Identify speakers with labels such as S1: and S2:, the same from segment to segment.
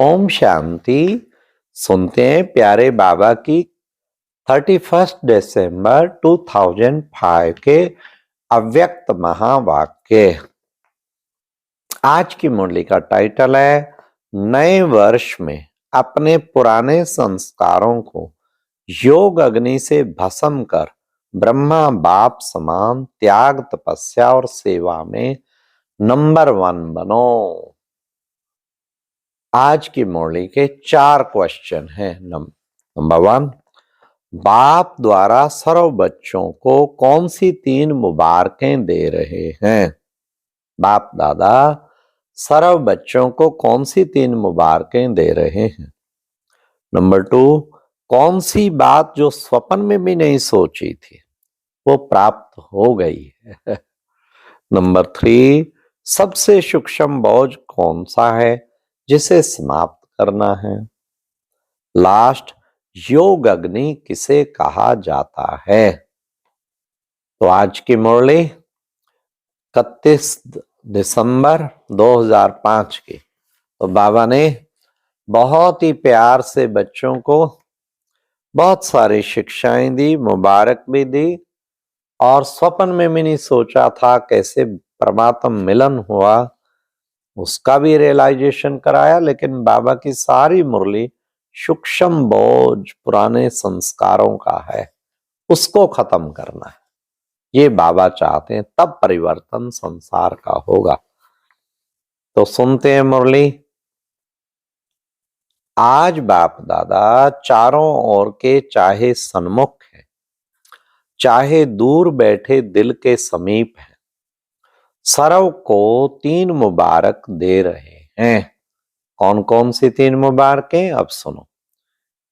S1: ओम शांति। सुनते हैं प्यारे बाबा की 31 दिसंबर 2005 के अव्यक्त महावाक्य। आज की मुरली का टाइटल है नए वर्ष में अपने पुराने संस्कारों को योग अग्नि से भस्म कर ब्रह्मा बाप समान त्याग तपस्या और सेवा में नंबर 1 बनो। आज की मुरली के 4 क्वेश्चन हैं। नंबर 1, बाप द्वारा सर्व बच्चों को कौन सी 3 मुबारकें दे रहे हैं? बाप दादा सर्व बच्चों को कौन सी 3 मुबारकें दे रहे हैं? नंबर 2, कौन सी बात जो स्वप्न में भी नहीं सोची थी वो प्राप्त हो गई है? नंबर 3, सबसे सूक्ष्म बोझ कौन सा है जिसे समाप्त करना है? लास्ट, योग अग्नि किसे कहा जाता है? तो आज की मुरली 31 दिसंबर 2005 की। तो बाबा ने बहुत ही प्यार से बच्चों को बहुत सारी शिक्षाएं दी, मुबारक भी दी, और स्वप्न में भी नहीं सोचा था कैसे परमात्मा मिलन हुआ उसका भी रियलाइजेशन कराया। लेकिन बाबा की सारी मुरली सूक्ष्म बोझ पुराने संस्कारों का है, उसको खत्म करना है। ये बाबा चाहते हैं, तब परिवर्तन संसार का होगा। तो सुनते हैं मुरली। आज बाप दादा चारों ओर के चाहे सन्मुख है चाहे दूर बैठे दिल के समीप है, सर्व को 3 मुबारक दे रहे हैं। कौन कौन सी 3 मुबारकें? अब सुनो।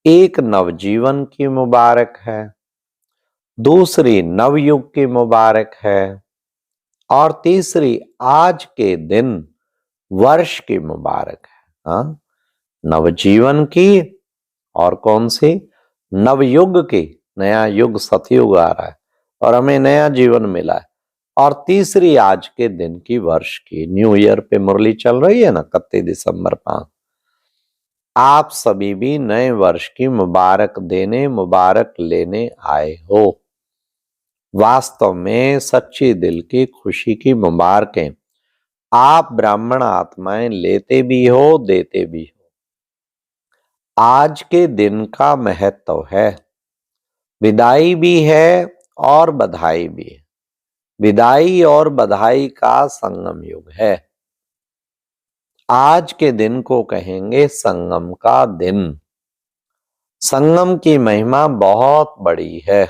S1: एक नवजीवन की मुबारक है, दूसरी नवयुग की मुबारक है, और तीसरी आज के दिन वर्ष की मुबारक है। हाँ, नवजीवन की, और कौन सी? नवयुग की। नया युग सतयुग आ रहा है और हमें नया जीवन मिला है। और तीसरी आज के दिन की, वर्ष की। न्यू ईयर पे मुरली चल रही है ना, 31 दिसंबर 5। आप सभी भी नए वर्ष की मुबारक देने, मुबारक लेने आए हो। वास्तव में सच्ची दिल की खुशी की मुबारकें आप ब्राह्मण आत्माएं लेते भी हो, देते भी हो। आज के दिन का महत्व है, विदाई भी है और बधाई भी है। विदाई और बधाई का संगम युग है। आज के दिन को कहेंगे संगम का दिन। संगम की महिमा बहुत बड़ी है।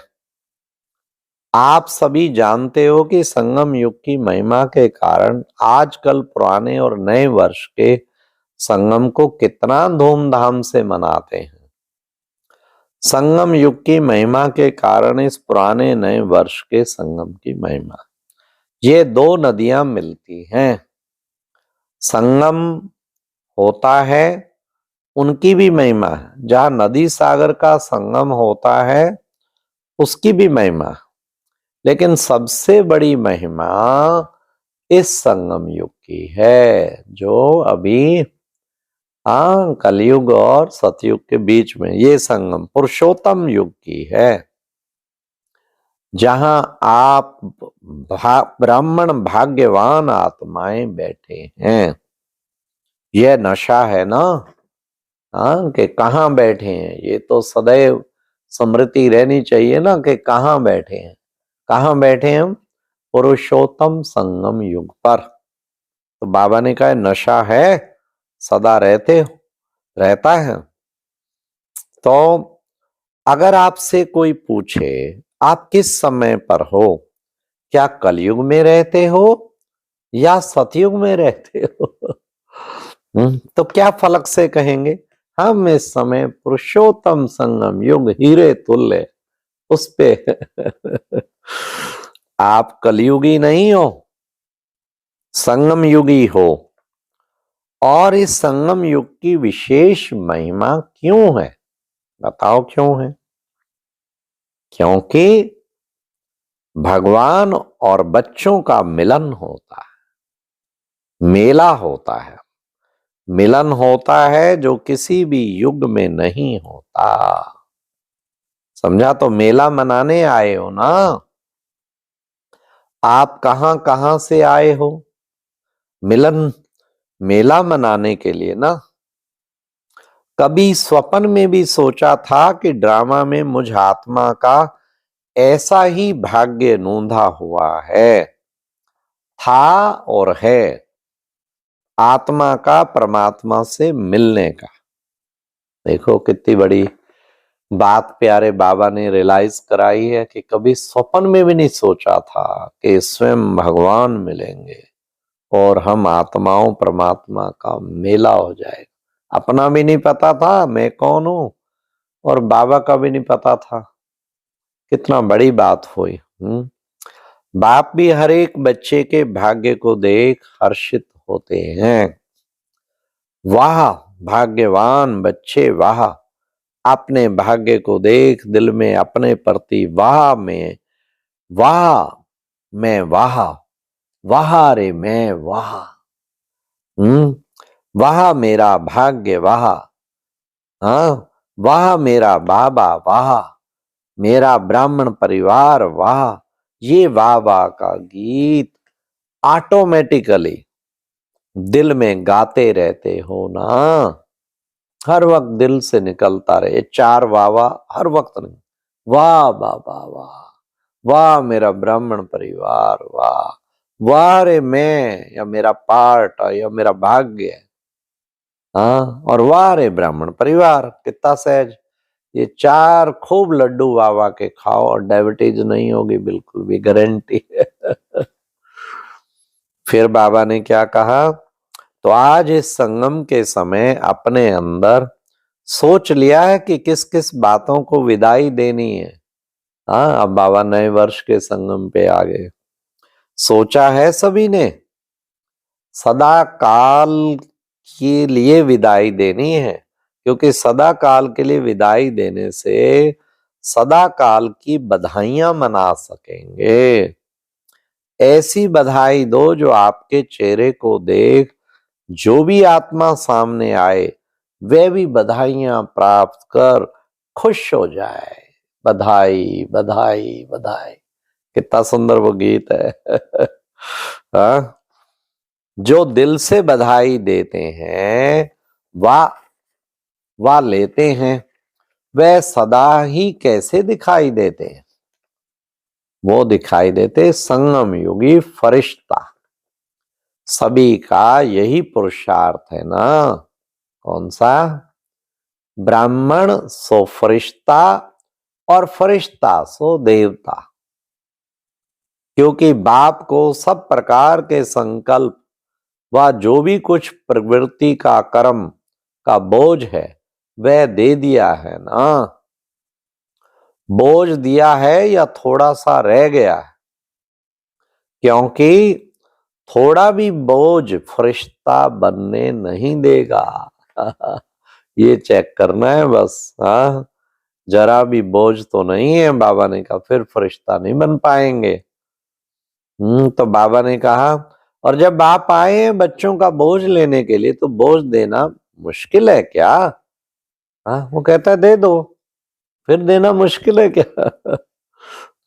S1: आप सभी जानते हो कि संगम युग की महिमा के कारण आजकल पुराने और नए वर्ष के संगम को कितना धूमधाम से मनाते हैं। संगम युग की महिमा के कारण इस पुराने नए वर्ष के संगम की महिमा, ये 2 नदियां मिलती हैं, संगम होता है, उनकी भी महिमा है। जहां नदी सागर का संगम होता है उसकी भी महिमा, लेकिन सबसे बड़ी महिमा इस संगम युग की है जो अभी कलयुग और सतयुग के बीच में ये संगम पुरुषोत्तम युग की है, जहां आप ब्राह्मण भाग्यवान आत्माएं बैठे हैं। यह नशा है ना, कि कहाँ बैठे हैं। ये तो सदैव स्मृति रहनी चाहिए ना कि कहाँ बैठे हैं। कहाँ बैठे हैं हम? पुरुषोत्तम संगम युग पर। तो बाबा ने कहा नशा है, सदा रहता है। तो अगर आपसे कोई पूछे आप किस समय पर हो, क्या कलयुग में रहते हो या सतयुग में रहते हो? तो क्या फलक से कहेंगे? हम इस समय पुरुषोत्तम संगम युग हीरे तुल्य उस पे आप कलयुगी नहीं हो, संगम युगी हो। और इस संगम युग की विशेष महिमा क्यों है? बताओ क्यों है? क्योंकि भगवान और बच्चों का मिलन होता है, मेला होता है। मिलन होता है जो किसी भी युग में नहीं होता। समझा? तो मेला मनाने आए हो ना, आप कहां कहां से आए हो? मिलन मेला मनाने के लिए ना। कभी स्वप्न में भी सोचा था कि ड्रामा में मुझ आत्मा का ऐसा ही भाग्य नूंधा हुआ है, था और है, आत्मा का परमात्मा से मिलने का। देखो कितनी बड़ी बात प्यारे बाबा ने रियलाइज कराई है कि कभी स्वप्न में भी नहीं सोचा था कि स्वयं भगवान मिलेंगे और हम आत्माओं परमात्मा का मेला हो जाएगा। अपना भी नहीं पता था मैं कौन हूं, और बाबा का भी नहीं पता था। कितना बड़ी बात हुई। बाप भी हर एक बच्चे के भाग्य को देख हर्षित होते हैं। वाह भाग्यवान बच्चे, वाह, अपने भाग्य को देख दिल में अपने प्रति वाह में वाह, मैं वाह, वाह रे मैं वाह। वाह मेरा भाग्य वाह, हाँ, वाह मेरा बाबा वाह, मेरा ब्राह्मण परिवार वाह। ये वाह वाह का गीत ऑटोमेटिकली दिल में गाते रहते हो ना, हर वक्त दिल से निकलता रहे। चार वाह वाह हर वक्त नहीं, वाह बाबा वाह, वाह मेरा ब्राह्मण परिवार वाह, वाह रे मैं या मेरा पार्ट या मेरा भाग्य, हाँ, और वाह रे ब्राह्मण परिवार। कितना सहज। ये चार खूब लड्डू वाह वाह के खाओ और डायबिटीज नहीं होगी, बिल्कुल भी गारंटी है। फिर बाबा ने क्या कहा? तो आज इस संगम के समय अपने अंदर सोच लिया है कि किस किस बातों को विदाई देनी है। हाँ, अब बाबा नए वर्ष के संगम पे आ गए। सोचा है सभी ने, सदा काल के लिए विदाई देनी है, क्योंकि सदा काल के लिए विदाई देने से सदा काल की बधाइयां मना सकेंगे। ऐसी बधाई दो जो आपके चेहरे को देख जो भी आत्मा सामने आए वह भी बधाइयां प्राप्त कर खुश हो जाए। बधाई बधाई बधाई। कितना सुंदर वो गीत है। हाँ? जो दिल से बधाई देते हैं वाह लेते हैं, वह सदा ही कैसे दिखाई देते हैं? वो दिखाई देते संगम युगी फरिश्ता। सभी का यही पुरुषार्थ है ना। कौन सा? ब्राह्मण सो फरिश्ता और फरिश्ता सो देवता। क्योंकि बाप को सब प्रकार के संकल्प व जो भी कुछ प्रवृत्ति का कर्म का बोझ है वह दे दिया है ना। बोझ दिया है या थोड़ा सा रह गया है? क्योंकि थोड़ा भी बोझ फरिश्ता बनने नहीं देगा। ये चेक करना है बस। हाँ, जरा भी बोझ तो नहीं है, बाबा ने कहा, फिर फरिश्ता नहीं बन पाएंगे। तो बाबा ने कहा, और जब आप आए हैं बच्चों का बोझ लेने के लिए तो बोझ देना मुश्किल है क्या? हाँ, वो कहता है दे दो, फिर देना मुश्किल है क्या?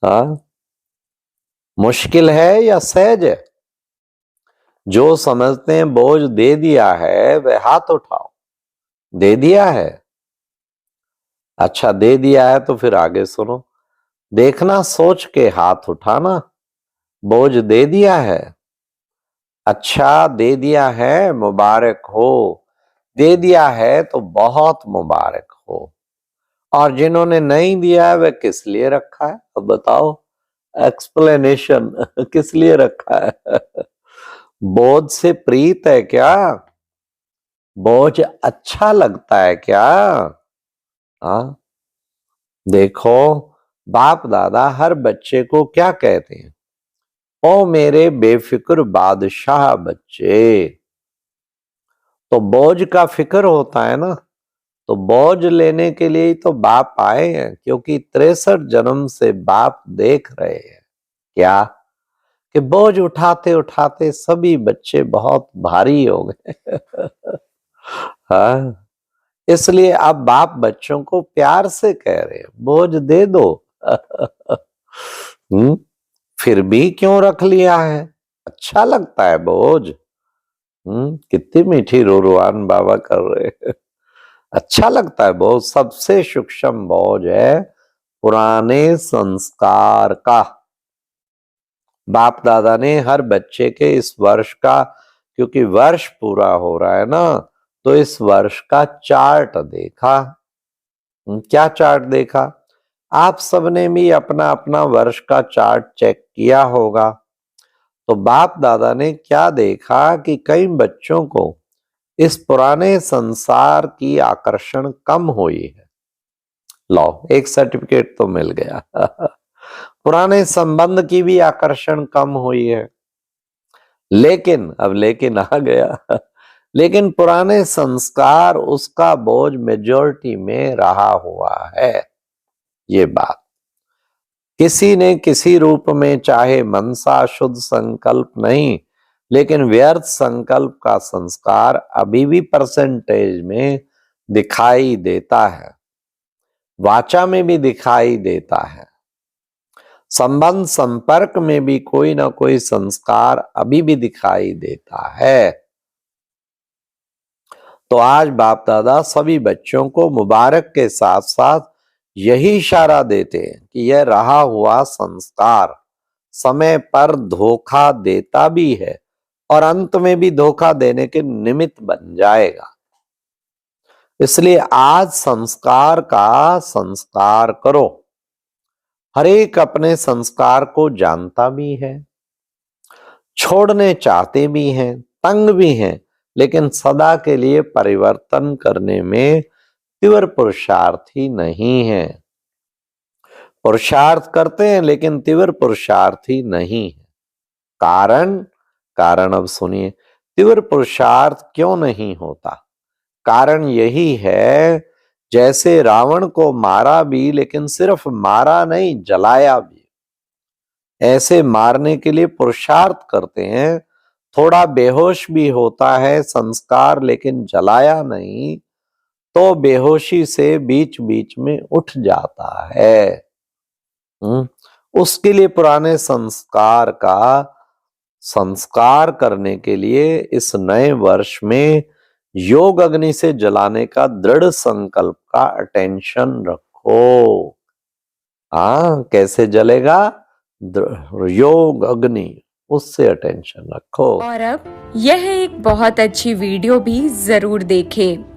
S1: हाँ, मुश्किल है या सहज है? जो समझते हैं बोझ दे दिया है वह हाथ उठाओ। दे दिया है? अच्छा, दे दिया है तो फिर आगे सुनो। देखना सोच के हाथ उठाना। बोझ दे दिया है? अच्छा, दे दिया है, मुबारक हो। दे दिया है तो बहुत मुबारक हो। और जिन्होंने नहीं दिया है वह किस लिए रखा है? अब बताओ एक्सप्लेनेशन। किस लिए रखा है? बोझ से प्रीत है क्या? बोझ अच्छा लगता है क्या? हाँ, देखो, बाप दादा हर बच्चे को क्या कहते हैं? ओ मेरे बेफिक्र बादशाह बच्चे। तो बोझ का फिक्र होता है ना, तो बोझ लेने के लिए ही तो बाप आए हैं, क्योंकि 63 जन्म से बाप देख रहे हैं क्या कि बोझ उठाते उठाते सभी बच्चे बहुत भारी हो गए। हाँ, इसलिए अब बाप बच्चों को प्यार से कह रहे हैं, बोझ दे दो। फिर भी क्यों रख लिया है? अच्छा लगता है बोझ। कितनी मीठी रुरवान बाबा कर रहे हैं। अच्छा लगता है बोझ। सबसे सूक्ष्म बोझ है पुराने संस्कार का। बाप दादा ने हर बच्चे के इस वर्ष का, क्योंकि वर्ष पूरा हो रहा है ना, तो इस वर्ष का चार्ट देखा। क्या चार्ट देखा? आप सबने भी अपना अपना वर्ष का चार्ट चेक किया होगा। तो बाप दादा ने क्या देखा कि कई बच्चों को इस पुराने संसार की आकर्षण कम हुई है। लो, एक सर्टिफिकेट तो मिल गया। पुराने संबंध की भी आकर्षण कम हुई है। लेकिन अब लेकिन आ गया। लेकिन पुराने संस्कार, उसका बोझ मेजॉरिटी में रहा हुआ है। ये बात किसी ने किसी रूप में, चाहे मनसा शुद्ध संकल्प नहीं, लेकिन व्यर्थ संकल्प का संस्कार अभी भी परसेंटेज में दिखाई देता है, वाचा में भी दिखाई देता है, संबंध संपर्क में भी कोई ना कोई संस्कार अभी भी दिखाई देता है। तो आज बाप दादा सभी बच्चों को मुबारक के साथ साथ यही इशारा देते हैं कि यह रहा हुआ संस्कार समय पर धोखा देता भी है और अंत में भी धोखा देने के निमित्त बन जाएगा। इसलिए आज संस्कार का संस्कार करो। हर एक अपने संस्कार को जानता भी है, छोड़ने चाहते भी हैं, तंग भी हैं, लेकिन सदा के लिए परिवर्तन करने में तीव्र पुरुषार्थी नहीं है। पुरुषार्थ करते हैं लेकिन तीव्र पुरुषार्थी नहीं है। कारण अब सुनिए, तीव्र पुरुषार्थ क्यों नहीं होता? कारण यही है, जैसे रावण को मारा भी, लेकिन सिर्फ मारा नहीं, जलाया भी। ऐसे मारने के लिए पुरुषार्थ करते हैं, थोड़ा बेहोश भी होता है संस्कार, लेकिन जलाया नहीं, तो बेहोशी से बीच बीच में उठ जाता है। उसके लिए पुराने संस्कार का संस्कार करने के लिए इस नए वर्ष में योग अग्नि से जलाने का दृढ़ संकल्प का अटेंशन रखो। हाँ, कैसे जलेगा? योग अग्नि, उससे अटेंशन रखो।
S2: और अब यह एक बहुत अच्छी वीडियो भी जरूर देखें।